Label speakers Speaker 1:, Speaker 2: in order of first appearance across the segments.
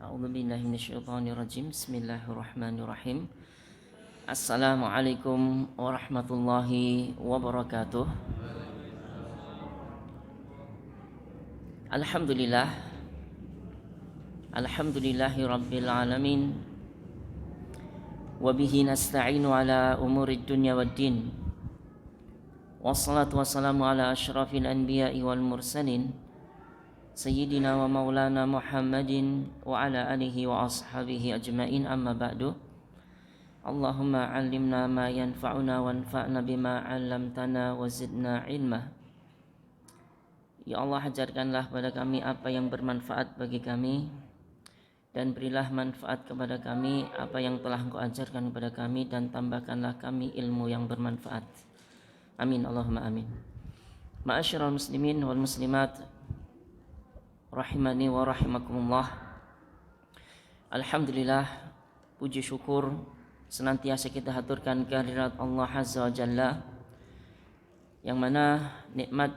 Speaker 1: A'udzu billahi minasyaitonir rajim. Bismillahirrahmanirrahim. Assalamualaikum warahmatullahi wabarakatuh. Alhamdulillah. Alhamdulillahi rabbil alamin. Wa bihi nasta'inu ala umurid dunya waddin. Wassalatu wassalamu ala asyrafil anbiya'i wal mursalin. Sayyidina wa maulana Muhammadin wa ala alihi wa ashabihi ajma'in, amma ba'du. Allahumma 'allimna ma yanfa'una wanfa'na bima 'allamtana wa zidna ilma. Ya Allah, ajarkanlah pada kami apa yang bermanfaat bagi kami, dan berilah manfaat kepada kami apa yang telah Engkau ajarkan kepada kami, dan tambahkanlah kami ilmu yang bermanfaat. Amin, Allahumma amin. Ma'asyiral muslimin wal muslimat rahimani wa rahimakumullah. Alhamdulillah, puji syukur senantiasa kita haturkan kehadirat Allah Azza wa Jalla, yang mana nikmat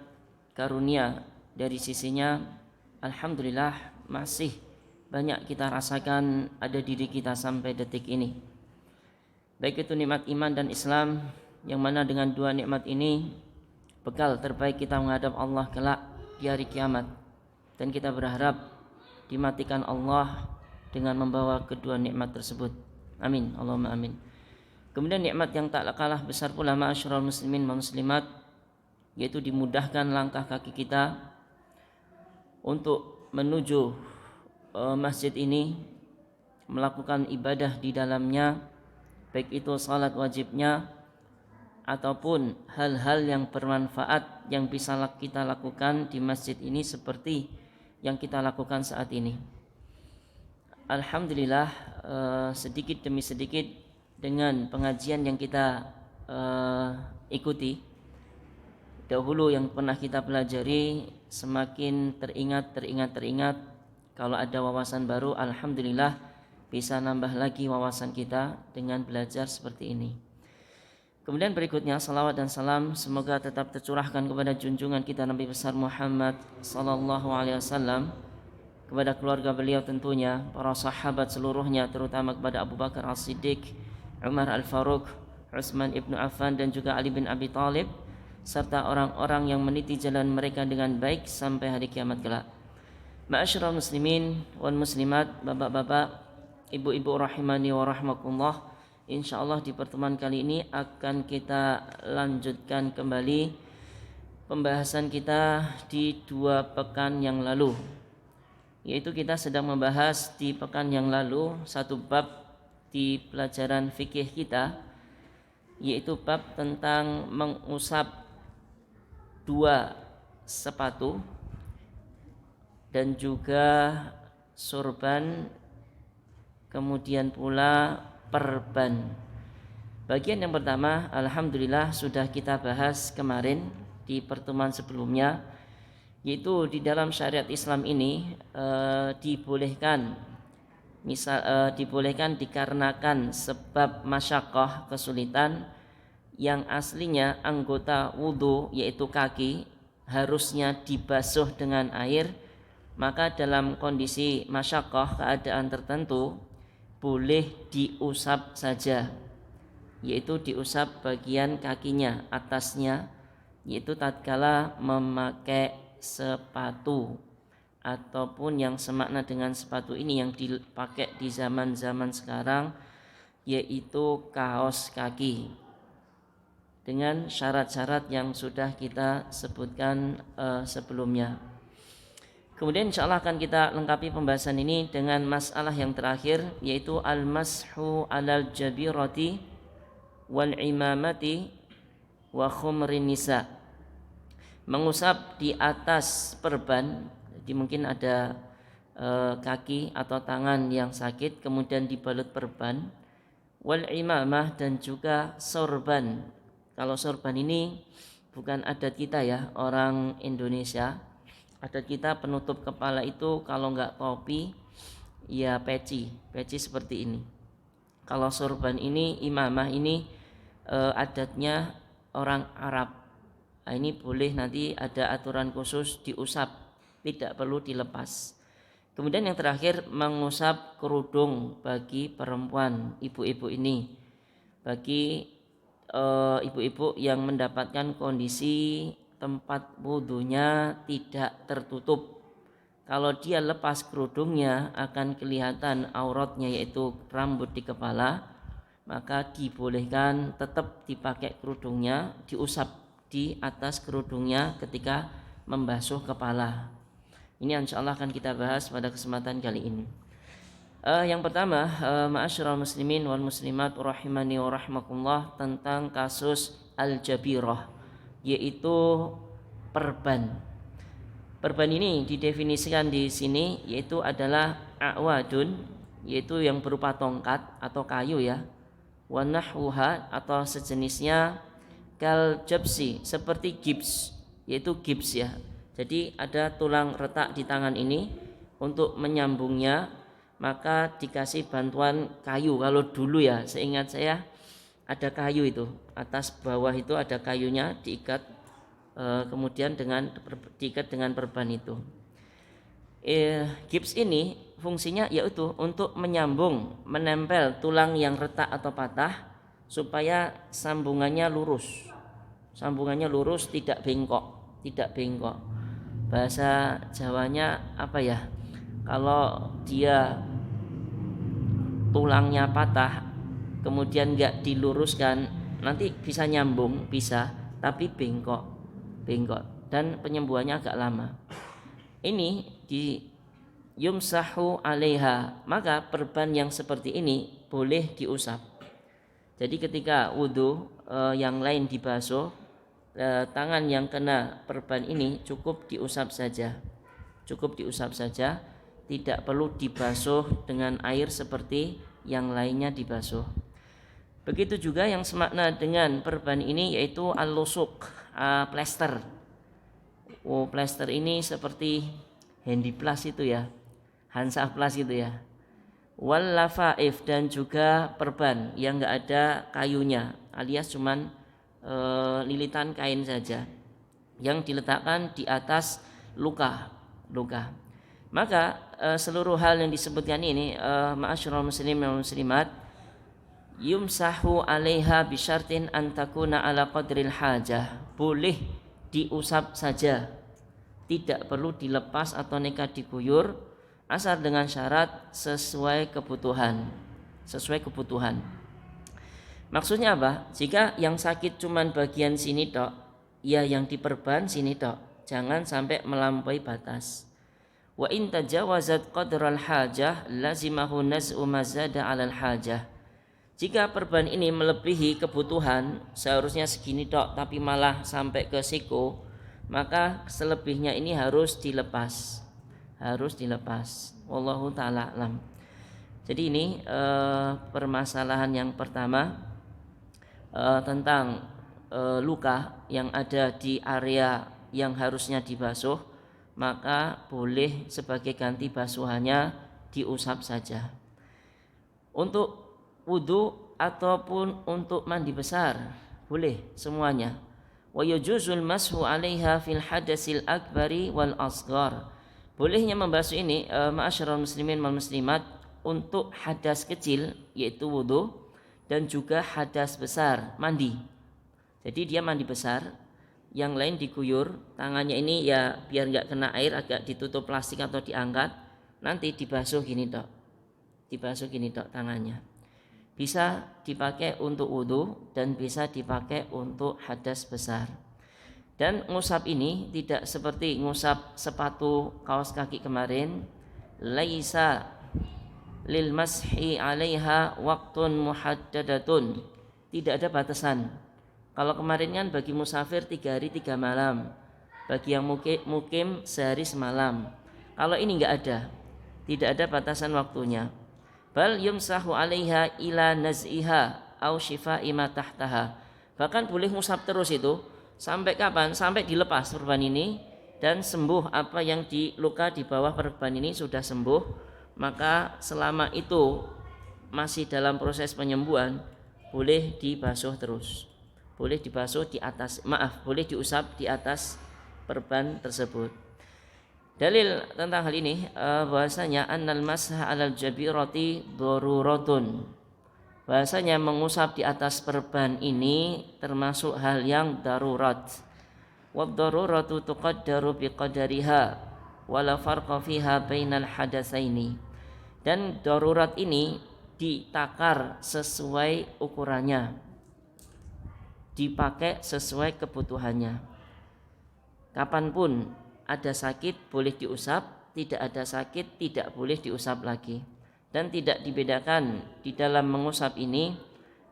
Speaker 1: karunia dari sisinya alhamdulillah masih banyak kita rasakan ada diri kita sampai detik ini. Baik itu nikmat iman dan Islam, yang mana dengan dua nikmat ini bekal terbaik kita menghadap Allah kelak di hari kiamat. Dan kita berharap dimatikan Allah dengan membawa kedua nikmat tersebut. Amin, Allahumma amin. Kemudian nikmat yang tak kalah besar pula, ma'asyiral muslimin wa muslimat, yaitu dimudahkan langkah kaki kita untuk menuju masjid ini, melakukan ibadah di dalamnya, baik itu salat wajibnya ataupun hal-hal yang bermanfaat yang bisa kita lakukan di masjid ini seperti yang kita lakukan saat ini. Alhamdulillah, sedikit demi sedikit dengan pengajian yang kita ikuti dahulu, yang pernah kita pelajari, semakin teringat. Kalau ada wawasan baru, alhamdulillah bisa nambah lagi wawasan kita dengan belajar seperti ini. Kemudian berikutnya, salawat dan salam semoga tetap tercurahkan kepada junjungan kita Nabi besar Muhammad sallallahu alaihi wasallam, kepada keluarga beliau tentunya, para sahabat seluruhnya, terutama kepada Abu Bakar As-Siddiq, Umar Al-Faruq, Utsman ibnu Affan, dan juga Ali bin Abi Thalib, serta orang-orang yang meniti jalan mereka dengan baik sampai hari kiamat kelak. Ma'asyiral muslimin wal muslimat, bapak-bapak, ibu-ibu rahimani wa rahmakumullah. InsyaAllah di pertemuan kali ini akan kita lanjutkan kembali pembahasan kita di 2 pekan yang lalu, yaitu kita sedang membahas di pekan yang lalu satu bab di pelajaran fikih kita, yaitu bab tentang mengusap 2 sepatu dan juga sorban, kemudian pula perban. Bagian yang pertama alhamdulillah sudah kita bahas kemarin di pertemuan sebelumnya, yaitu di dalam syariat Islam ini dibolehkan dikarenakan sebab masyaqqah, kesulitan, yang aslinya anggota wudu yaitu kaki harusnya dibasuh dengan air, maka dalam kondisi masyaqqah, keadaan tertentu, boleh diusap saja, yaitu diusap bagian kakinya, atasnya, yaitu tatkala memakai sepatu ataupun yang semakna dengan sepatu ini yang dipakai di zaman-zaman sekarang, yaitu kaos kaki, dengan syarat-syarat yang sudah kita sebutkan sebelumnya. Kemudian insyaAllah akan kita lengkapi pembahasan ini dengan masalah yang terakhir, yaitu al-mashu alal jabirati wal imamati wa khumrin nisa. Mengusap di atas perban, jadi mungkin ada kaki atau tangan yang sakit kemudian dibalut perban, wal imamah dan juga sorban. Kalau sorban ini bukan adat kita ya, orang Indonesia. Adat kita penutup kepala itu kalau enggak topi ya peci seperti ini. Kalau sorban ini, imamah ini adatnya orang Arab. Nah, ini boleh nanti ada aturan khusus diusap, tidak perlu dilepas. Kemudian yang terakhir mengusap kerudung bagi perempuan, ibu-ibu ini. Bagi ibu-ibu yang mendapatkan kondisi tempat wudunya tidak tertutup. Kalau dia lepas kerudungnya akan kelihatan auratnya yaitu rambut di kepala, maka dibolehkan tetap dipakai kerudungnya, diusap di atas kerudungnya ketika membasuh kepala. Ini insyaallah akan kita bahas pada kesempatan kali ini. Yang pertama, ma'asyiral muslimin wal muslimat rahimani wa rahmakumullah, tentang kasus al-jabirah, yaitu perban. Perban ini didefinisikan di sini yaitu adalah a'wadun, yaitu yang berupa tongkat atau kayu ya, wa nahwuha atau sejenisnya, kal jabsi seperti gips, yaitu gips ya. Jadi ada tulang retak di tangan ini, untuk menyambungnya maka dikasih bantuan kayu. Kalau dulu ya, seingat saya ada kayu itu, atas bawah itu ada kayunya diikat, kemudian diikat dengan perban itu. Gips ini fungsinya yaitu untuk menyambung, menempel tulang yang retak atau patah supaya sambungannya lurus, tidak bengkok. Bahasa Jawanya apa ya? Kalau dia tulangnya patah kemudian enggak diluruskan, nanti bisa nyambung, bisa, tapi bengkok dan penyembuhannya agak lama. Ini di yumsahu alaiha, maka perban yang seperti ini boleh diusap. Jadi ketika wudu yang lain dibasuh, tangan yang kena perban ini cukup diusap saja, tidak perlu dibasuh dengan air seperti yang lainnya dibasuh. Begitu juga yang semakna dengan perban ini yaitu al-lusuk, plester. Plester ini seperti Handyplas itu ya, Hansaplas itu ya. Wal lafaif, dan juga perban yang enggak ada kayunya, alias cuman lilitan kain saja yang diletakkan di atas luka. Maka seluruh hal yang disebutkan ini, ma'asyiral muslimin wal muslimat, yumsahu 'alaiha bisyartin an takuna ala qadril hajah, boleh diusap saja, tidak perlu dilepas atau nekat diguyur, asal dengan syarat sesuai kebutuhan. Maksudnya apa? Jika yang sakit cuman bagian sini tok, ya yang diperban sini tok, jangan sampai melampaui batas. Wa in tajawazat qadral hajah lazimahu naz'u mazada 'alal hajah. Jika perban ini melebihi kebutuhan, seharusnya segini tok tapi malah sampai ke siku, maka selebihnya ini harus dilepas. Wallahu taala alam. Jadi ini permasalahan yang pertama, tentang luka yang ada di area yang harusnya dibasuh, maka boleh sebagai ganti basuhannya diusap saja. Untuk wudu ataupun untuk mandi besar boleh semuanya. Wa yujuzul mashu 'alaiha fil hadasil akbari wal asghar. Bolehnya membasuh ini, ma'asyiral muslimin wal muslimat, untuk hadas kecil yaitu wudu, dan juga hadas besar mandi. Jadi dia mandi besar, yang lain diguyur, tangannya ini ya biar enggak kena air, agak ditutup plastik atau diangkat, nanti dibasuh gini tok tangannya. Bisa dipakai untuk wudu dan bisa dipakai untuk hadas besar. Dan ngusap ini tidak seperti ngusap sepatu kaos kaki kemarin, laisa lil mashi 'alaiha waqtun muhaddadatun, tidak ada batasan. Kalau kemarin kan bagi musafir 3 hari 3 malam, bagi yang mukim sehari semalam. Kalau ini enggak ada, tidak ada batasan waktunya. Bal yumsahu 'alaiha ila naz'iha au shifa'i ma tahtaha. Bahkan boleh ngusap terus itu sampai kapan? Sampai dilepas perban ini dan sembuh apa yang di luka di bawah perban ini sudah sembuh, maka selama itu masih dalam proses penyembuhan boleh dibasuh terus. Boleh dibasuh di atas, boleh diusap di atas perban tersebut. Dalil tentang hal ini bahwasanya annal masha 'alal jabirati daruratun. Bahwasanya mengusap di atas perban ini termasuk hal yang darurat. Wad daruratu tuqaddaru biqadariha wala farqa fiha bainal hadatsaini. Dan darurat ini ditakar sesuai ukurannya, dipakai sesuai kebutuhannya. Kapanpun ada sakit boleh diusap, tidak ada sakit tidak boleh diusap lagi. Dan tidak dibedakan di dalam mengusap ini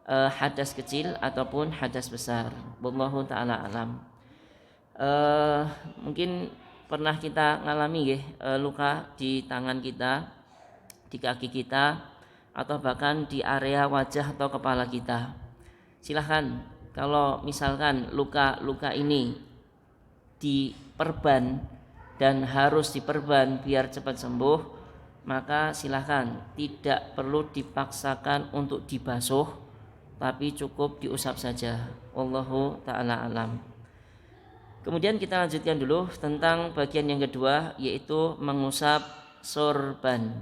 Speaker 1: hadas kecil ataupun hadas besar. Wallahu ta'ala alam. Mungkin pernah kita ngalami luka di tangan kita, di kaki kita, atau bahkan di area wajah atau kepala kita. Silahkan, kalau misalkan luka-luka ini diperban dan harus diperban biar cepat sembuh, maka silahkan, tidak perlu dipaksakan untuk dibasuh, tapi cukup diusap saja. Wallahu ta'ala alam. Kemudian kita lanjutkan dulu tentang bagian yang kedua, yaitu mengusap sorban.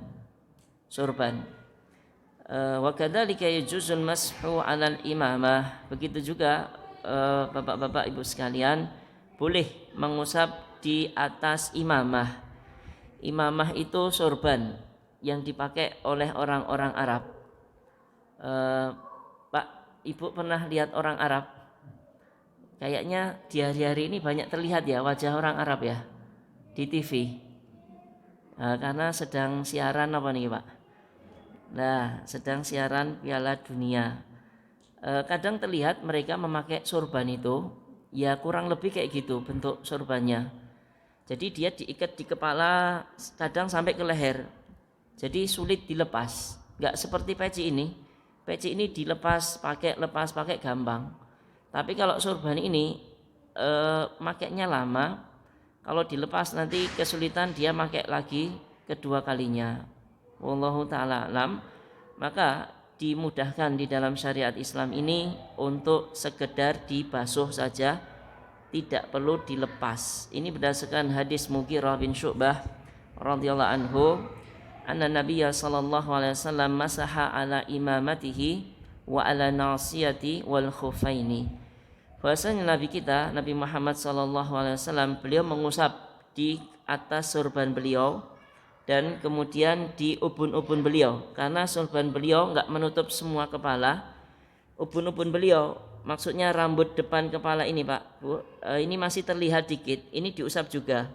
Speaker 1: Wa kadzalika yajuzul mashu 'alal imamah. Begitu juga Bapak-bapak Ibu sekalian, boleh mengusap di atas imamah. Imamah itu sorban yang dipakai oleh orang-orang Arab. Pak, Ibu pernah lihat orang Arab? Kayaknya di hari-hari ini banyak terlihat ya wajah orang Arab ya di TV. Karena sedang siaran apa nih Pak? Nah, sedang siaran Piala Dunia. Kadang terlihat mereka memakai sorban itu, ya kurang lebih kayak gitu bentuk sorbannya. Jadi dia diikat di kepala, kadang sampai ke leher. Jadi sulit dilepas. Enggak seperti peci ini. Peci ini dilepas pakai gampang. Tapi kalau sorban ini makainya lama. Kalau dilepas nanti kesulitan dia pakai lagi kedua kalinya. Wallahu ta'ala alam. Maka dimudahkan di dalam syariat Islam ini untuk sekedar dibasuh saja, tidak perlu dilepas. Ini berdasarkan hadis Mughirah bin Syu'bah radhiyallahu anhu, anna Nabiyya sallallahu alaihi wasallam masaha ala imamatihi wa ala nasiyati wal khufaini. Bahwasanya Nabi kita, Nabi Muhammad sallallahu alaihi wasallam, beliau mengusap di atas sorban beliau dan kemudian di ubun-ubun beliau, karena sorban beliau enggak menutup semua kepala. Ubun-ubun beliau, maksudnya rambut depan kepala ini Pak Bu, ini masih terlihat dikit, ini diusap juga.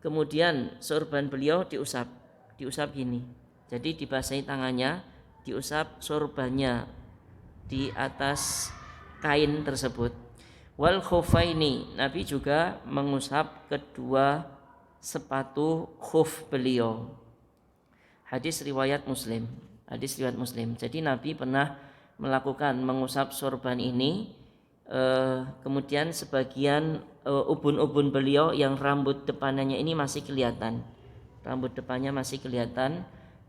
Speaker 1: Kemudian sorban beliau diusap gini. Jadi dibasahi tangannya, diusap sorbannya di atas kain tersebut. Wal khufaini, Nabi juga mengusap kedua sepatu khuf beliau. Hadis riwayat Muslim. Jadi Nabi pernah melakukan mengusap sorban ini, kemudian sebagian ubun-ubun beliau yang rambut depannya ini masih kelihatan. Rambut depannya masih kelihatan,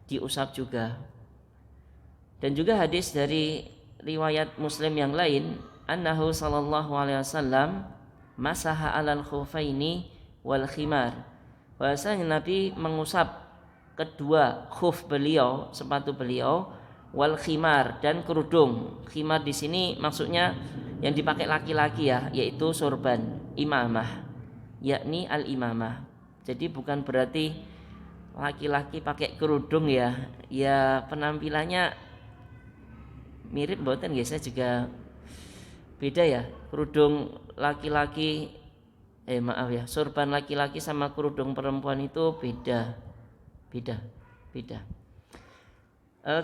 Speaker 1: diusap juga. Dan juga hadis dari riwayat Muslim yang lain, annahu sallallahu alaihi wasallam masaha 'alal khufaini wal khimar. Bahwasanya Nabi mengusap kedua khuf beliau, sepatu beliau, wal khimar, dan kerudung. Khimar di sini maksudnya yang dipakai laki-laki ya, yaitu sorban imamah, yakni al imamah. Jadi bukan berarti laki-laki pakai kerudung ya. Ya penampilannya mirip mboten guys, saya juga beda ya. Kerudung laki-laki sorban laki-laki sama kerudung perempuan itu beda.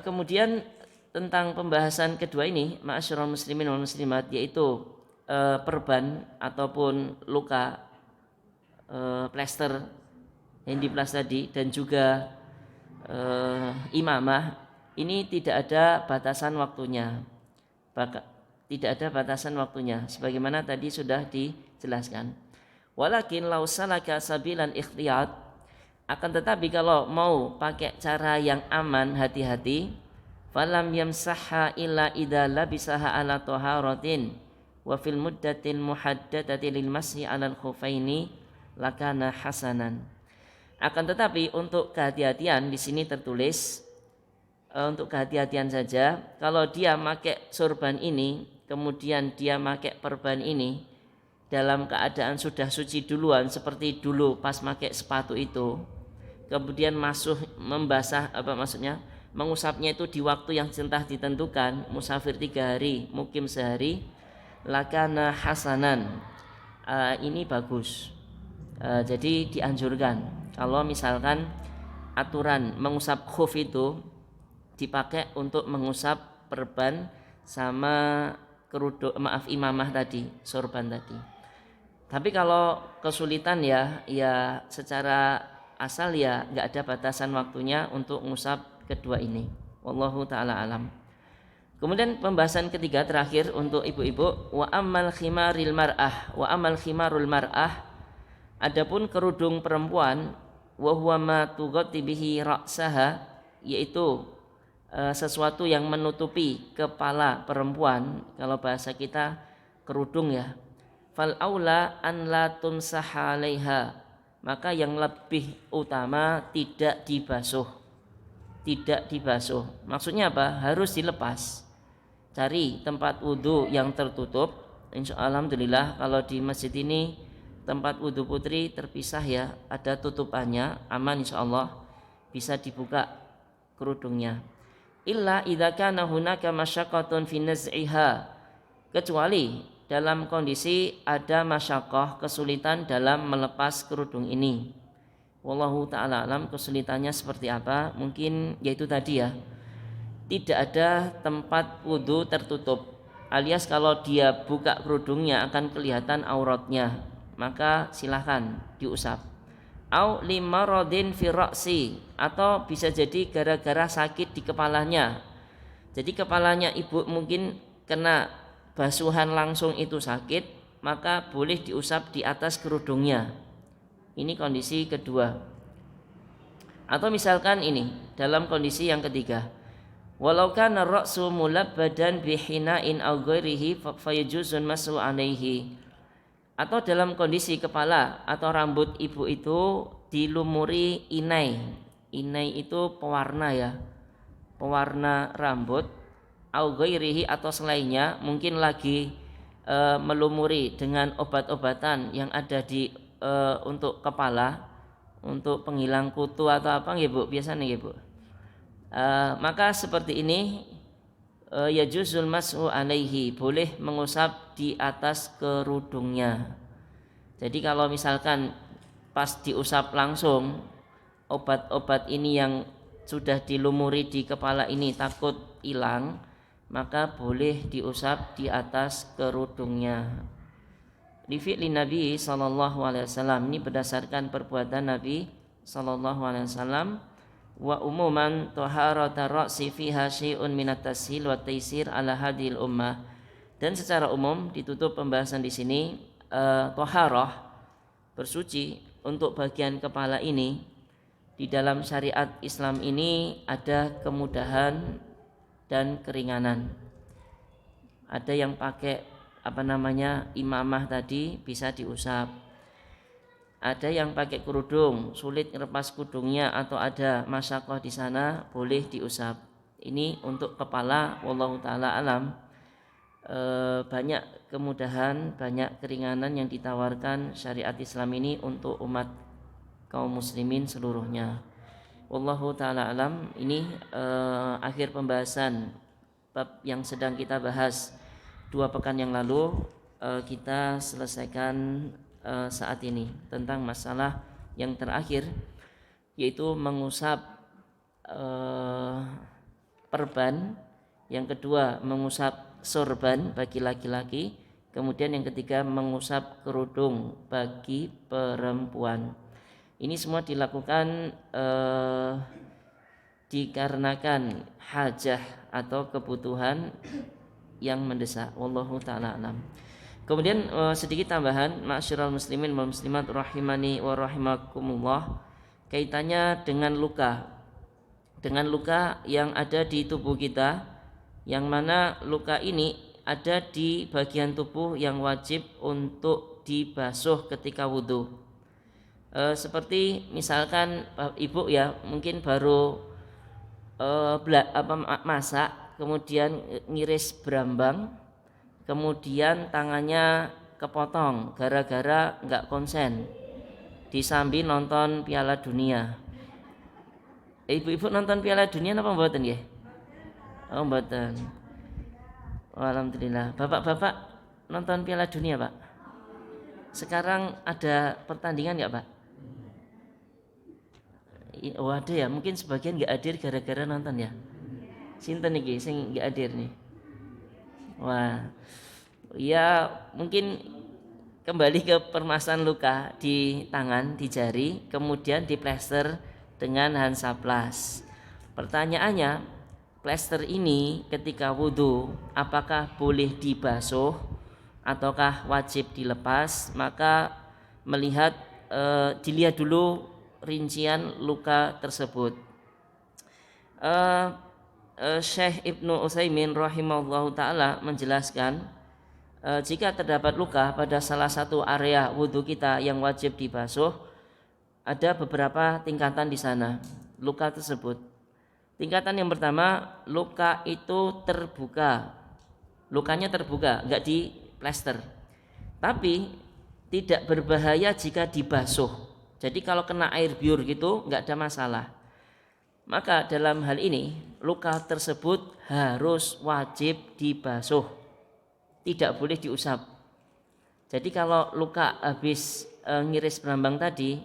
Speaker 1: Kemudian tentang pembahasan kedua ini, ma'asyiral muslimin wal muslimat, yaitu perban ataupun luka, plester yang diplas tadi, dan juga imamah, ini tidak ada batasan waktunya. Tidak ada batasan waktunya sebagaimana tadi sudah dijelaskan. Walakin law salaka sabilan ikhtiyat, akan tetapi kalau mau pakai cara yang aman, hati-hati, falam yamsahha illa idza labisaha ala taharatin wa fil muddatil muhaddadati lil masyi alal khufaini lakana hasanan. Akan tetapi untuk kehati-hatian di sini tertulis untuk kehati-hatian saja, kalau dia pakai sorban ini kemudian dia pakai perban ini dalam keadaan sudah suci duluan seperti dulu pas pakai sepatu itu, kemudian membasah mengusapnya itu di waktu yang entah ditentukan, musafir 3 hari, mukim sehari, lakana hasanan, ini bagus. Jadi dianjurkan kalau misalkan aturan mengusap khuf itu dipakai untuk mengusap perban sama imamah tadi, sorban tadi. Tapi kalau kesulitan ya secara asal ya nggak ada batasan waktunya untuk mengusap kedua ini. Wallahu taala alam. Kemudian pembahasan ketiga terakhir untuk ibu-ibu, wa amal khimarul mar'ah, adapun kerudung perempuan, wa huwa ma tughatti bihi ra'saha, yaitu sesuatu yang menutupi kepala perempuan, kalau bahasa kita kerudung ya. Fal aula an la tumsaha 'alaiha, maka yang lebih utama tidak dibasuh. Maksudnya apa? Harus dilepas. Cari tempat wudhu yang tertutup. Alhamdulillah kalau di masjid ini tempat wudhu putri terpisah ya, ada tutupannya, aman insyaallah, bisa dibuka kerudungnya. Illa idza kana hunaka masyaqqatun fi naz'iha, kecuali dalam kondisi ada masyaqqah, kesulitan dalam melepas kerudung ini. Wallahu ta'ala alam, kesulitannya seperti apa? Mungkin yaitu tadi ya, tidak ada tempat wudhu tertutup, alias kalau dia buka kerudungnya akan kelihatan auratnya, maka silahkan diusap. Au limaradin fi ra'si, atau bisa jadi gara-gara sakit di kepalanya. Jadi kepalanya ibu mungkin kena basuhan langsung itu sakit, maka boleh diusap di atas kerudungnya. Ini kondisi kedua. Atau misalkan ini dalam kondisi yang ketiga, walau kana ra'su mulabbadan bihina'in aw ghairihi fayajuzun masu alaihi, atau dalam kondisi kepala atau rambut ibu itu dilumuri inai. Inai itu pewarna ya, pewarna rambut, au ghairihi atau selainnya, mungkin lagi melumuri dengan obat-obatan yang ada di untuk kepala, untuk penghilang kutu atau apa nggih Bu, biasanya nggih Bu. Maka seperti ini ya juzul mas'u alaihi, boleh mengusap di atas kerudungnya. Jadi kalau misalkan pas diusap langsung obat-obat ini yang sudah dilumuri di kepala ini takut hilang, maka boleh diusap di atas kerudungnya. Li fi'li Nabi sallallahu alaihi wasallam, ini berdasarkan perbuatan Nabi sallallahu alaihi wasallam. Wa umuman taharata ra'si fiha syai'un minat tashil wa taisir ala hadhil ummah, dan secara umum ditutup pembahasan di sini taharah, bersuci untuk bagian kepala ini di dalam syariat Islam ini ada kemudahan dan keringanan. Ada yang pakai imamah tadi bisa diusap. Ada yang pakai kerudung, sulit lepas kerudungnya atau ada masyaqqah di sana, boleh diusap. Ini untuk kepala, wallahu taala alam. Banyak kemudahan, banyak keringanan yang ditawarkan syariat Islam ini untuk umat kaum muslimin seluruhnya. Wallahu taala alam. Ini akhir pembahasan bab yang sedang kita bahas 2 pekan yang lalu, kita selesaikan saat ini tentang masalah yang terakhir, yaitu mengusap perban yang kedua mengusap sorban bagi laki-laki, kemudian yang ketiga mengusap kerudung bagi perempuan. Ini semua dilakukan dikarenakan hajah atau kebutuhan yang mendesak. Wallahu taala alam. Kemudian sedikit tambahan, ma'asyiral muslimin wal muslimat rahimani wa rahimakumullah, kaitannya dengan luka. Dengan luka yang ada di tubuh kita, yang mana luka ini ada di bagian tubuh yang wajib untuk dibasuh ketika wudhu. Seperti misalkan ibu ya mungkin baru masak, kemudian ngiris berambang, kemudian tangannya kepotong gara-gara nggak konsen disambi nonton Piala Dunia. Ibu-ibu nonton Piala Dunia apa mboten nggih? Oh mboten. Alhamdulillah. Bapak-bapak nonton Piala Dunia, Pak? Sekarang ada pertandingan nggak, Pak? Oh ada ya, mungkin sebagian nggak hadir gara-gara nonton ya. Sinten iki sing nggak hadir nih? Wah, ya mungkin kembali ke permasalahan luka di tangan, di jari, kemudian diplester dengan Hansaplast. Pertanyaannya, plester ini ketika wudhu apakah boleh dibasuh ataukah wajib dilepas? Maka dilihat dulu rincian luka tersebut. Syekh Ibnu Utsaimin rahimahullahu taala menjelaskan, jika terdapat luka pada salah satu area wudhu kita yang wajib dibasuh, ada beberapa tingkatan di sana luka tersebut. Tingkatan yang pertama, luka itu terbuka, lukanya terbuka, nggak di plester, tapi tidak berbahaya jika dibasuh. Jadi kalau kena air biur gitu nggak ada masalah. Maka dalam hal ini luka tersebut harus wajib dibasuh, tidak boleh diusap. Jadi kalau luka habis ngiris berambang tadi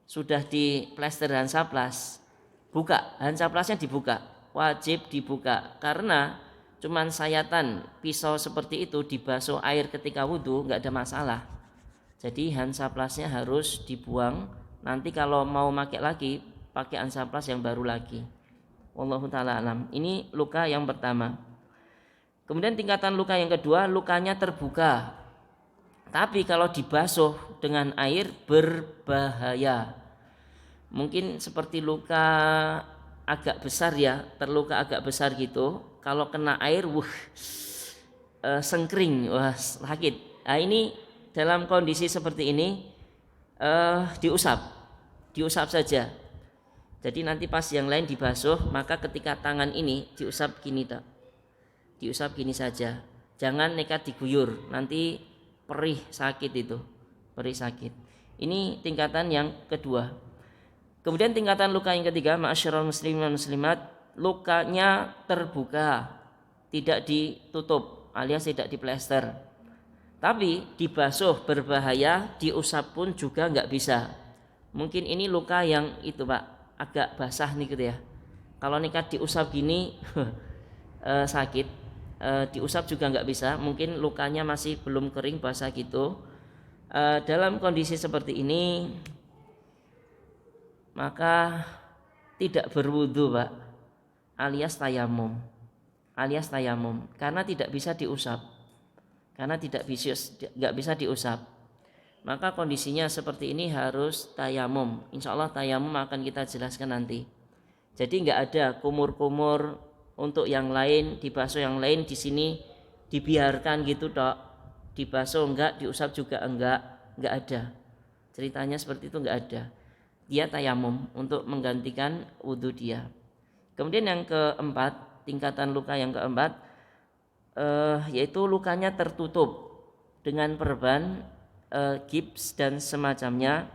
Speaker 1: sudah di plester Hansaplast, buka, Hansaplastnya dibuka, wajib dibuka, karena cuman sayatan pisau seperti itu dibasuh air ketika wudhu nggak ada masalah. Jadi Hansaplastnya harus dibuang, nanti kalau mau pakai lagi pakai Hansaplast yang baru lagi. Wallahu taala alam. Ini luka yang pertama. Kemudian tingkatan luka yang kedua, lukanya terbuka, tapi kalau dibasuh dengan air berbahaya. Mungkin seperti luka agak besar ya, terluka agak besar gitu. Kalau kena air, sengkring, sakit. Nah ini dalam kondisi seperti ini diusap saja. Jadi nanti pas yang lain dibasuh, maka ketika tangan ini diusap gini tak, diusap gini saja. Jangan nekat diguyur, nanti perih sakit itu, perih sakit. Ini tingkatan yang kedua. Kemudian tingkatan luka yang ketiga, ma'asyiral muslimin dan muslimat, lukanya terbuka, tidak ditutup alias tidak diplester. Tapi dibasuh berbahaya, diusap pun juga nggak bisa. Mungkin ini luka yang itu Pak, agak basah nih gitu ya. Kalau nekat diusap gini sakit, diusap juga nggak bisa. Mungkin lukanya masih belum kering basah gitu. Dalam kondisi seperti ini maka tidak berwudu Pak, alias tayamum, karena tidak bisa diusap, nggak bisa diusap. Maka kondisinya seperti ini harus tayamum. Insya Allah tayamum akan kita jelaskan nanti. Jadi nggak ada kumur-kumur untuk yang lain, dibasuh yang lain, di sini dibiarkan gitu dok, dibasuh enggak, diusap juga enggak ada. Ceritanya seperti itu enggak ada. Dia tayamum untuk menggantikan wudhu dia. Kemudian yang keempat, tingkatan luka yang keempat, yaitu lukanya tertutup dengan perban, gips dan semacamnya,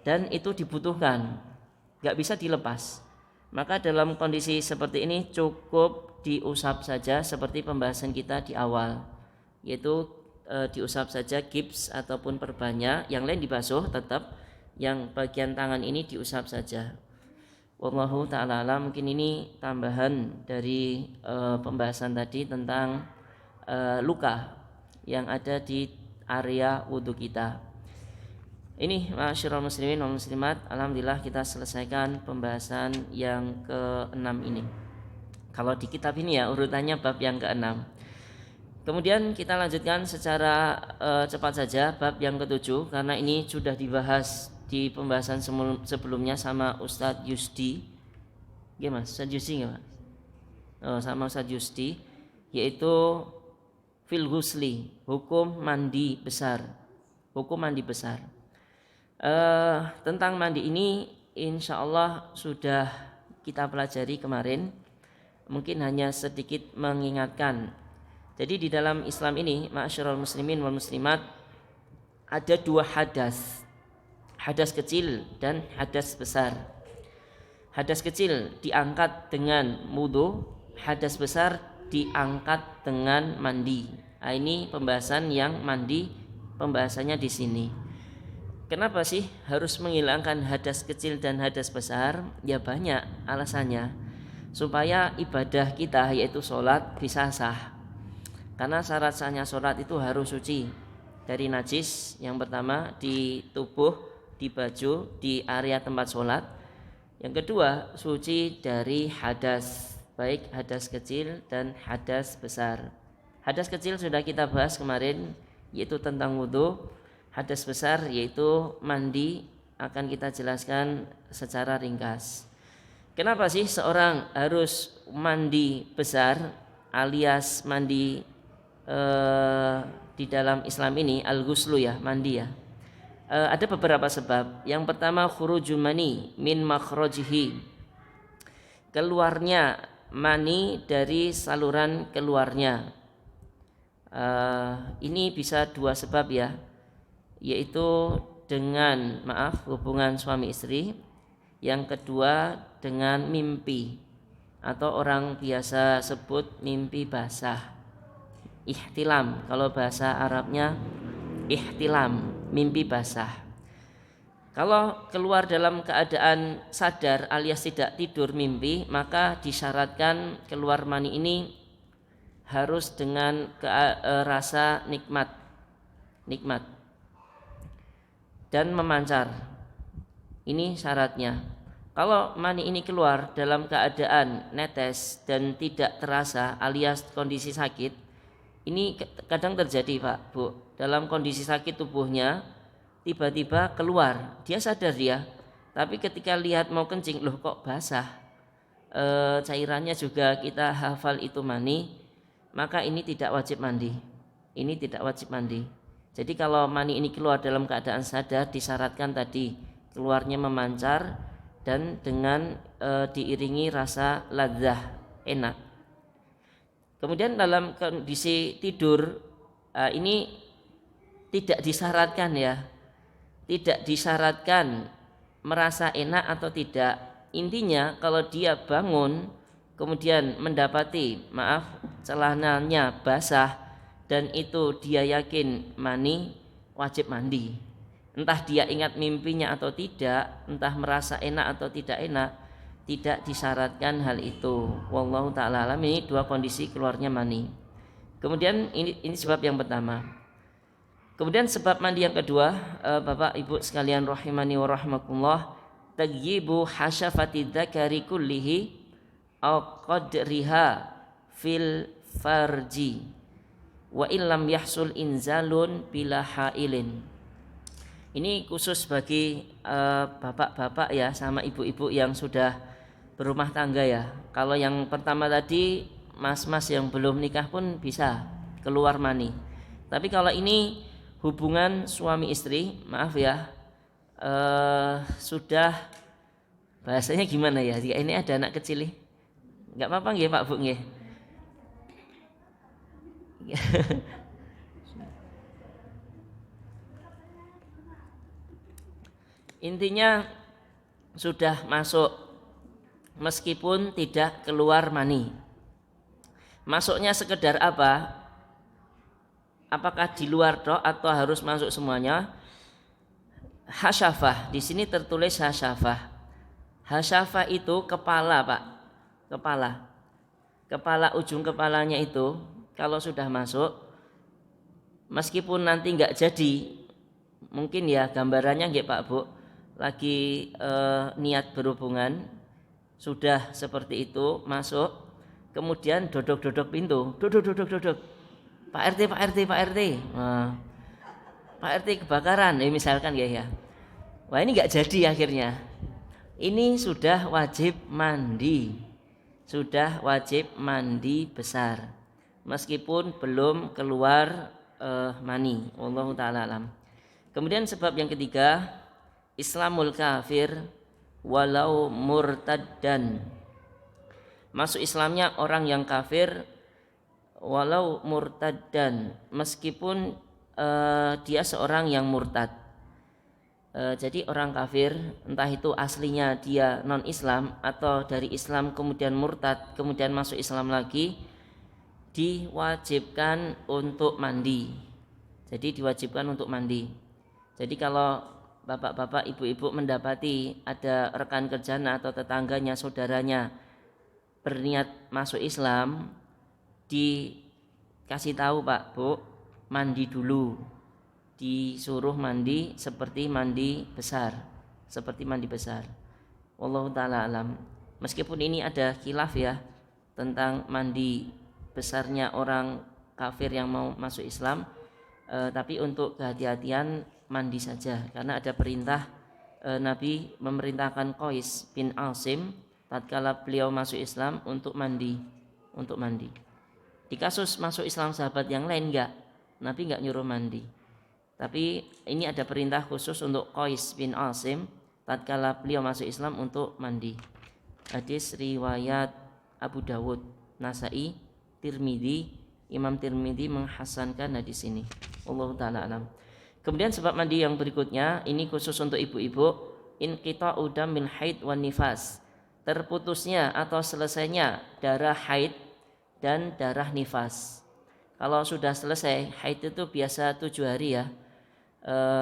Speaker 1: dan itu dibutuhkan, nggak bisa dilepas. Maka dalam kondisi seperti ini cukup diusap saja seperti pembahasan kita di awal, yaitu diusap saja gips ataupun perbannya, yang lain dibasuh tetap, yang bagian tangan ini diusap saja. Wallahu ta'ala alam. Mungkin ini tambahan dari pembahasan tadi tentang luka yang ada di area wudhu kita. Ini ma'asyiral muslimin wal muslimat, alhamdulillah kita selesaikan pembahasan yang ke-6 ini. Kalau di kitab ini ya urutannya bab yang ke-6. Kemudian kita lanjutkan secara cepat saja bab yang ke-7, karena ini sudah dibahas di pembahasan sebelumnya sama Ustadz Yusdi. Gimana Mas? Ustadz Yusdi enggak Mas? Oh, sama Ustadz Yusdi, yaitu fil ghusli, hukum mandi besar. Hukum mandi besar. Tentang mandi ini insya Allah sudah kita pelajari kemarin. Mungkin hanya sedikit mengingatkan. Jadi di dalam Islam ini, ma'asyiral muslimin wal muslimat, ada dua hadas. Hadas kecil dan hadas besar. Hadas kecil diangkat dengan wudu, hadas besar diangkat dengan mandi. Nah, ini pembahasan yang mandi, pembahasannya di sini. Kenapa sih harus menghilangkan hadas kecil dan hadas besar? Ya banyak alasannya. Supaya ibadah kita yaitu sholat bisa sah. Karena syarat sahnya sholat itu harus suci dari najis. Yang pertama di tubuh, di baju, di area tempat sholat. Yang kedua suci dari hadas, baik hadas kecil dan hadas besar. Hadas kecil sudah kita bahas kemarin, yaitu tentang wudhu. Hadas besar yaitu mandi, akan kita jelaskan secara ringkas. Kenapa sih seorang harus mandi besar alias mandi di dalam Islam ini al-ghuslu ya, mandi ya. Ada beberapa sebab. Yang pertama khurujul mani min makhrajihi, keluarnya mani dari saluran keluarnya. Ini bisa dua sebab ya, yaitu dengan hubungan suami istri, yang kedua dengan mimpi atau orang biasa sebut mimpi basah, ihtilam, kalau bahasa Arabnya ihtilam, mimpi basah. Kalau keluar dalam keadaan sadar alias tidak tidur mimpi, maka disyaratkan keluar mani ini harus dengan rasa nikmat dan memancar. Ini syaratnya. Kalau mani ini keluar dalam keadaan netes dan tidak terasa alias kondisi sakit, ini kadang terjadi Pak, Bu. Dalam kondisi sakit tubuhnya tiba-tiba keluar, dia sadar dia, tapi ketika lihat mau kencing, loh kok basah, cairannya juga kita hafal itu mani, maka ini tidak wajib mandi. Ini tidak wajib mandi. Jadi kalau mani ini keluar dalam keadaan sadar, disyaratkan tadi keluarnya memancar dan dengan diiringi rasa ladzah, enak. Kemudian dalam kondisi tidur ini tidak disyaratkan ya, tidak disyaratkan merasa enak atau tidak. Intinya kalau dia bangun kemudian mendapati celananya basah dan itu dia yakin mani, wajib mandi. Entah dia ingat mimpinya atau tidak, entah merasa enak atau tidak enak, tidak disyaratkan hal itu. Wallahu ta'ala alam. Ini dua kondisi keluarnya mani. Kemudian ini sebab yang pertama. Kemudian sebab mandi yang kedua, Bapak Ibu sekalian rahimani wa rahmakumullah, tagyibu hasyafati dzakari kullihi aw qadriha fil farji wa illam yahsul inzalun bila hailin. Ini khusus bagi bapak-bapak ya sama ibu-ibu yang sudah berumah tangga ya. Kalau yang pertama tadi mas-mas yang belum nikah pun bisa keluar mani. Tapi kalau ini hubungan suami istri, maaf ya, sudah bahasanya gimana ya? Ini ada anak kecil nih. Enggak apa-apa nggih Pak Bu nggih. Intinya sudah masuk meskipun tidak keluar mani. Masuknya sekedar apa? Apakah di luar tok atau harus masuk semuanya? Hasyafah, di sini tertulis hasyafah. Hasyafa itu kepala, Pak. Kepala ujung kepalanya itu kalau sudah masuk, meskipun nanti enggak jadi, mungkin ya gambarannya nggih Pak Bu, lagi niat berhubungan, sudah seperti itu masuk, kemudian dodok-dodok pintu, dodok. Pak RT. Nah, Pak RT kebakaran, misalkan ya. Wah ini nggak jadi akhirnya. Ini sudah wajib mandi. Sudah wajib mandi besar. Meskipun belum keluar mani. Wallahu ta'ala alam. Kemudian sebab yang ketiga, Islamul kafir walau murtaddan. Masuk Islamnya orang yang kafir walau murtaddan, meskipun dia seorang yang murtad. Jadi orang kafir, entah itu aslinya dia non Islam atau dari Islam kemudian murtad, kemudian masuk Islam lagi, diwajibkan untuk mandi. Jadi diwajibkan untuk mandi. Jadi kalau bapak-bapak, ibu-ibu mendapati ada rekan kerjanya atau tetangganya, saudaranya berniat masuk Islam, dikasih tahu Pak Bu, mandi dulu, disuruh mandi seperti mandi besar. Wallahu ta'ala alam. Meskipun ini ada khilaf ya tentang mandi besarnya orang kafir yang mau masuk Islam, tapi untuk kehati-hatian mandi saja, karena ada perintah Nabi memerintahkan Qais bin Asim tatkala beliau masuk Islam untuk mandi. Di kasus masuk Islam sahabat yang lain Nabi enggak nyuruh mandi. Tapi ini ada perintah khusus untuk Qais bin Asim tatkala beliau masuk Islam untuk mandi. Hadis riwayat Abu Dawud, Nasai, Tirmidzi. Imam Tirmidzi menghasankan hadis ini. Wallahu ta'ala alam. Kemudian sebab mandi yang berikutnya, ini khusus untuk ibu-ibu, inqita'u damil haid wan nifas. Terputusnya atau selesainya darah haid dan darah nifas. Kalau sudah selesai haid itu biasa 7 hari ya,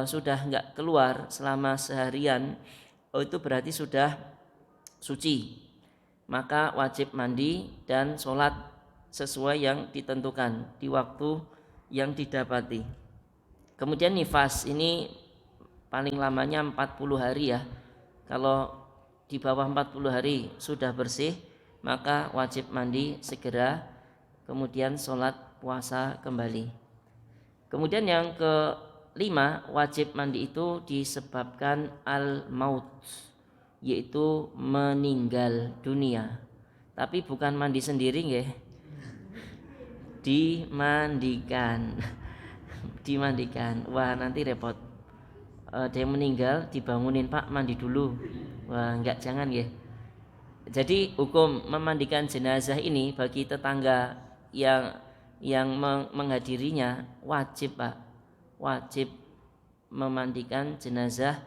Speaker 1: sudah enggak keluar selama seharian, itu berarti sudah suci. Maka wajib mandi dan sholat sesuai yang ditentukan di waktu yang didapati. Kemudian nifas ini paling lamanya 40 hari ya. Kalau di bawah 40 hari sudah bersih, maka wajib mandi segera, kemudian sholat puasa kembali. Kemudian yang kelima, wajib mandi itu disebabkan al-maut, yaitu meninggal dunia. Tapi bukan mandi sendiri nggih. Dimandikan. Wah nanti repot. Dia meninggal dibangunin, Pak mandi dulu. Wah enggak, jangan ya. Jadi hukum memandikan jenazah ini bagi tetangga yang menghadirinya wajib Pak. Wajib memandikan jenazah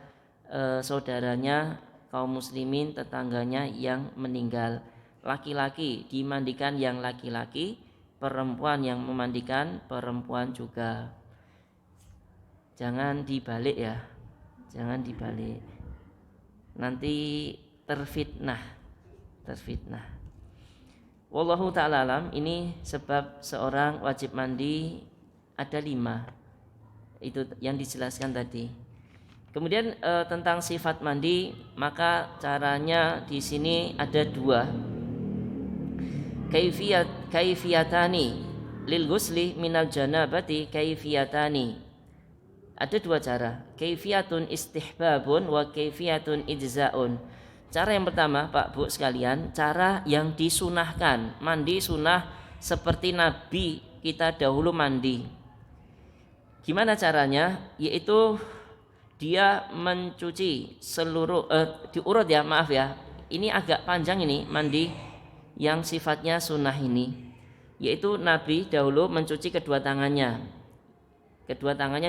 Speaker 1: saudaranya kaum muslimin, tetangganya yang meninggal. Laki-laki dimandikan yang laki-laki, perempuan yang memandikan perempuan juga. Jangan dibalik ya. Jangan dibalik. Nanti terfitnah. Wallahu ta'ala alam. Ini sebab seorang wajib mandi ada 5. Itu yang dijelaskan tadi. Kemudian tentang sifat mandi, maka caranya di sini ada 2. Kaifiyatani lil ghusli minal janabati kaifiyatani. Ada 2 cara, kaifiyatun istihbabun wa kaifiyatun ijza'un. Cara yang pertama Pak Bu sekalian, cara yang disunahkan. Mandi sunnah seperti Nabi kita dahulu mandi. Gimana caranya? Yaitu dia mencuci seluruh diurut ya, maaf ya. Ini agak panjang ini mandi yang sifatnya sunnah ini, yaitu Nabi dahulu mencuci kedua tangannya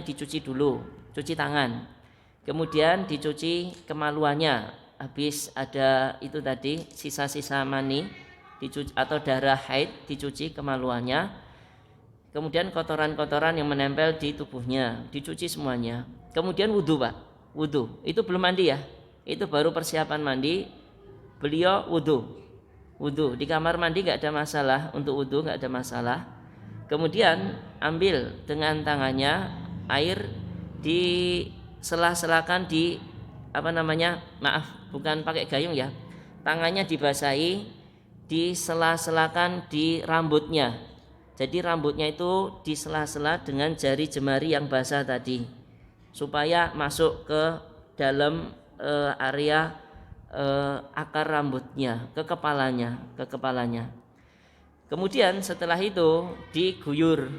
Speaker 1: dicuci dulu, cuci tangan, kemudian dicuci kemaluannya, habis ada itu tadi sisa-sisa mani dicuci, atau darah haid dicuci kemaluannya, kemudian kotoran-kotoran yang menempel di tubuhnya dicuci semuanya, kemudian wudhu Pak. Wudhu itu belum mandi ya, itu baru persiapan mandi. beliau wudu di kamar mandi nggak ada masalah, untuk wudu nggak ada masalah. Kemudian ambil dengan tangannya air, di sela-selakan di bukan pakai gayung ya, tangannya dibasahi, di sela-selakan di rambutnya. Jadi rambutnya itu disela-sela dengan jari jemari yang basah tadi, supaya masuk ke dalam area akar rambutnya, ke kepalanya. Kemudian setelah itu diguyur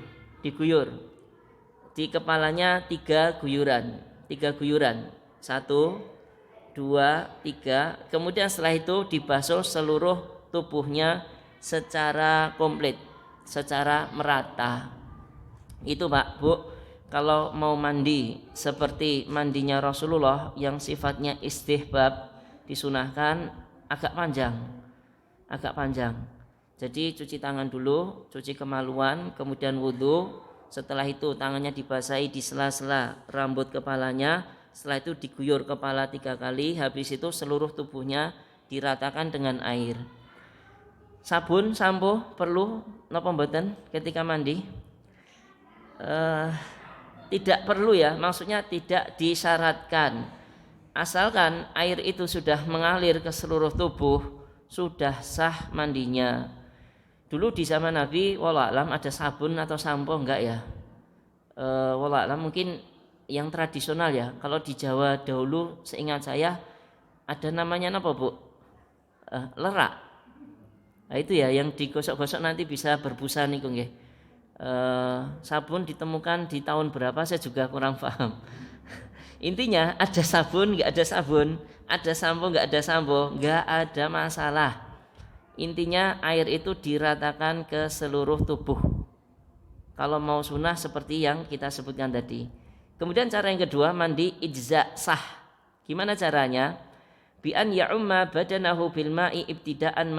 Speaker 1: di kepalanya 3 guyuran. 1, 2, 3. Kemudian setelah itu dibasuh seluruh tubuhnya secara komplit, secara merata. Itu Pak, Bu, kalau mau mandi seperti mandinya Rasulullah yang sifatnya istihbab, disunahkan agak panjang. Jadi cuci tangan dulu, cuci kemaluan, kemudian wudu. Setelah itu tangannya dibasahi di sela-sela rambut kepalanya. Setelah itu diguyur kepala 3 kali. Habis itu seluruh tubuhnya diratakan dengan air. Sabun, sampo perlu napa mboten ketika mandi? Tidak perlu ya, maksudnya tidak disyaratkan. Asalkan air itu sudah mengalir ke seluruh tubuh, sudah sah mandinya. Dulu di zaman Nabi, wallahualam, ada sabun atau sampo enggak ya? Wallahualam, mungkin yang tradisional ya. Kalau di Jawa dahulu seingat saya ada namanya apa, Bu? Lerak. Nah, itu ya yang digosok-gosok nanti bisa berbusa niku nggih. Sabun ditemukan di tahun berapa saya juga kurang paham. Intinya ada sabun enggak ada sabun, ada sampo enggak ada sampo, enggak ada masalah. Intinya air itu diratakan ke seluruh tubuh. Kalau mau sunnah seperti yang kita sebutkan tadi. Kemudian cara yang kedua, mandi ijza sah. Gimana caranya? Bi an ya'umma badanahu bil ma'i ibtida'an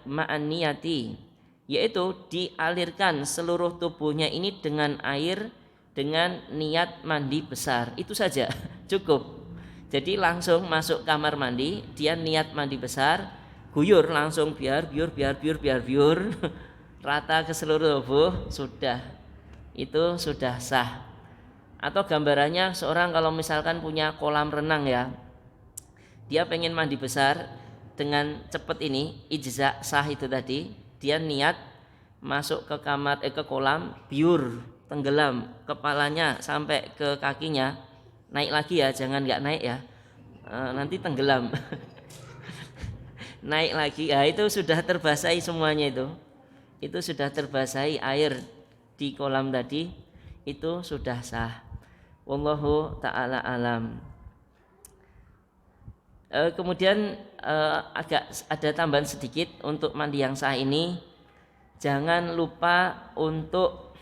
Speaker 1: ma'an niyati. Yaitu dialirkan seluruh tubuhnya ini dengan air dengan niat mandi besar. Itu saja, cukup. Jadi langsung masuk kamar mandi, dia niat mandi besar, guyur langsung biar rata ke seluruh tubuh, sudah. Itu sudah sah. Atau gambarannya seorang kalau misalkan punya kolam renang ya, dia pengen mandi besar dengan cepat ini, ijza sah itu tadi, dia niat masuk ke kamar ke kolam, biur, tenggelam kepalanya sampai ke kakinya, naik lagi ya, jangan nggak naik ya, nanti tenggelam. Naik lagi, ya itu sudah terbasahi semuanya itu sudah terbasahi air di kolam tadi, itu sudah sah. Wallahu ta'ala alam. Kemudian agak ada tambahan sedikit untuk mandi yang sah ini, jangan lupa untuk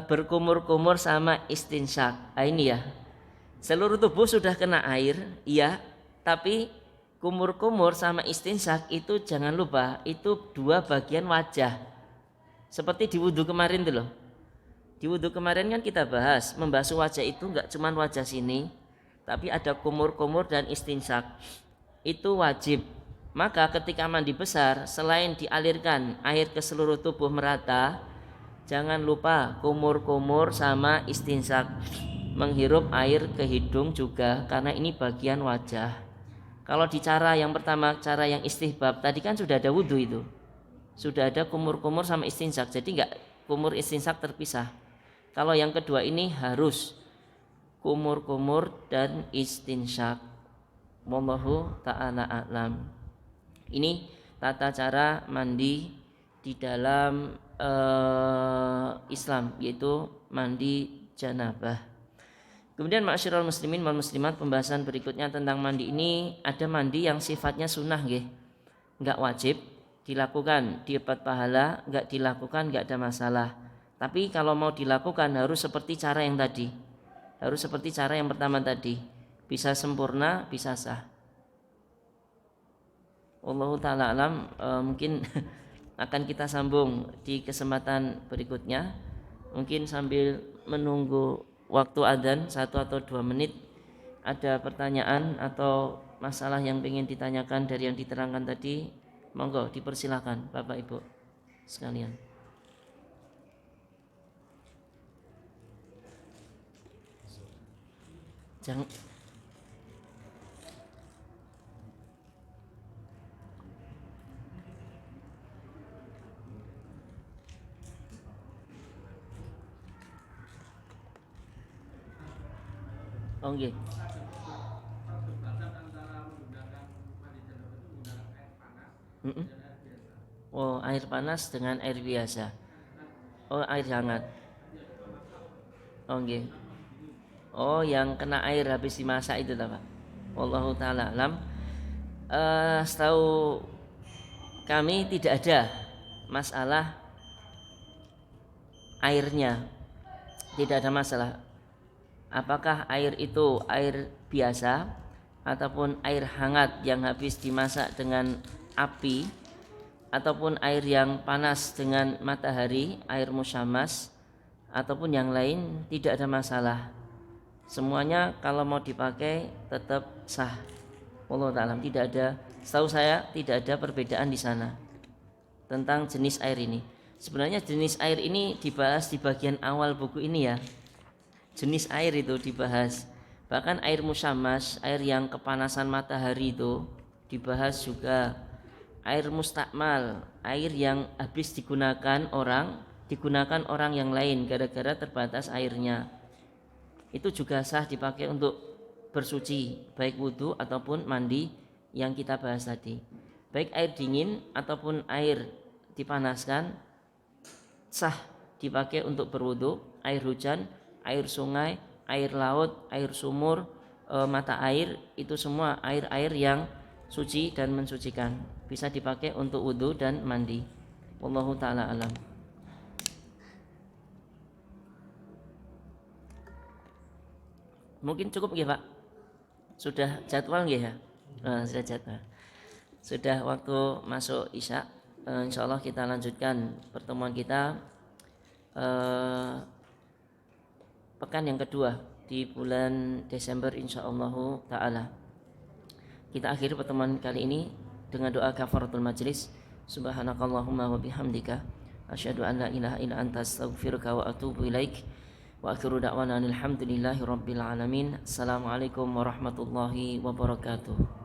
Speaker 1: berkumur-kumur sama istinsyak. Ini ya, seluruh tubuh sudah kena air, iya, tapi kumur-kumur sama istinsyak itu jangan lupa, itu 2 bagian wajah. Seperti di wudhu kemarin tuh loh. Di wudhu kemarin kan kita bahas, membasuh wajah itu enggak cuma wajah sini, tapi ada kumur-kumur dan istinsyak. Itu wajib. Maka ketika mandi besar, selain dialirkan air ke seluruh tubuh merata, jangan lupa kumur-kumur sama istinsyak, menghirup air ke hidung juga, karena ini bagian wajah. Kalau di cara yang pertama, cara yang istihbab tadi kan sudah ada wudhu itu, sudah ada kumur-kumur sama istinsyak, jadi enggak kumur istinsyak terpisah. Kalau yang kedua ini harus kumur-kumur dan istinsyak. Wallahu ta'ala a'lam. Ini tata cara mandi di dalam Islam, yaitu mandi janabah. Kemudian ma'asyiral muslimin wal muslimat, pembahasan berikutnya tentang mandi ini, ada mandi yang sifatnya sunnah nggih. Enggak wajib dilakukan, dapat pahala, enggak dilakukan enggak ada masalah. Tapi kalau mau dilakukan harus seperti cara yang tadi. Harus seperti cara yang pertama tadi. Bisa sempurna, bisa sah. Wallahu ta'ala alam. Mungkin akan kita sambung di kesempatan berikutnya. Mungkin sambil menunggu waktu adzan 1 atau 2 menit, ada pertanyaan atau masalah yang ingin ditanyakan dari yang diterangkan tadi, monggo dipersilakan Bapak Ibu sekalian. Jangan. Oh, nggih. Mm-mm. Oh, air panas dengan air biasa. Oh, air hangat. Oh, nggih. Oh, yang kena air habis dimasak itu Pak. Wallahu taala alam. Setahu kami tidak ada masalah airnya. Tidak ada masalah. Apakah air itu air biasa ataupun air hangat yang habis dimasak dengan api, ataupun air yang panas dengan matahari, air musyammas, ataupun yang lain, tidak ada masalah. Semuanya kalau mau dipakai tetap sah. Wallahu ta'ala, tidak ada, setahu saya tidak ada perbedaan di sana tentang jenis air ini. Sebenarnya jenis air ini dibahas di bagian awal buku ini ya. Jenis air itu dibahas. Bahkan air musyammas, air yang kepanasan matahari itu dibahas juga. Air mustakmal, air yang habis digunakan orang yang lain gara-gara terbatas airnya, itu juga sah dipakai untuk bersuci, baik wudhu ataupun mandi yang kita bahas tadi. Baik air dingin ataupun air dipanaskan sah dipakai untuk berwudhu. Air hujan, air sungai, air laut, air sumur, mata air, itu semua air-air yang suci dan mensucikan, bisa dipakai untuk wudhu dan mandi. Wallahu ta'ala alam. Mungkin cukup ya Pak? Sudah jadwal ya? Sudah jadwal. Sudah waktu masuk isya. Insyaallah kita lanjutkan pertemuan kita pekan yang kedua di bulan Desember insyaallah ta'ala. Kita akhiri pertemuan kali ini dengan doa kafaratul majlis. Subhanakallahumma wa bihamdika asyhadu an la ilaha illa anta astaghfiruka wa atubu ilaik. Wa akhiru da'wana alhamdulillahi rabbil alamin. Assalamualaikum warahmatullahi wabarakatuh.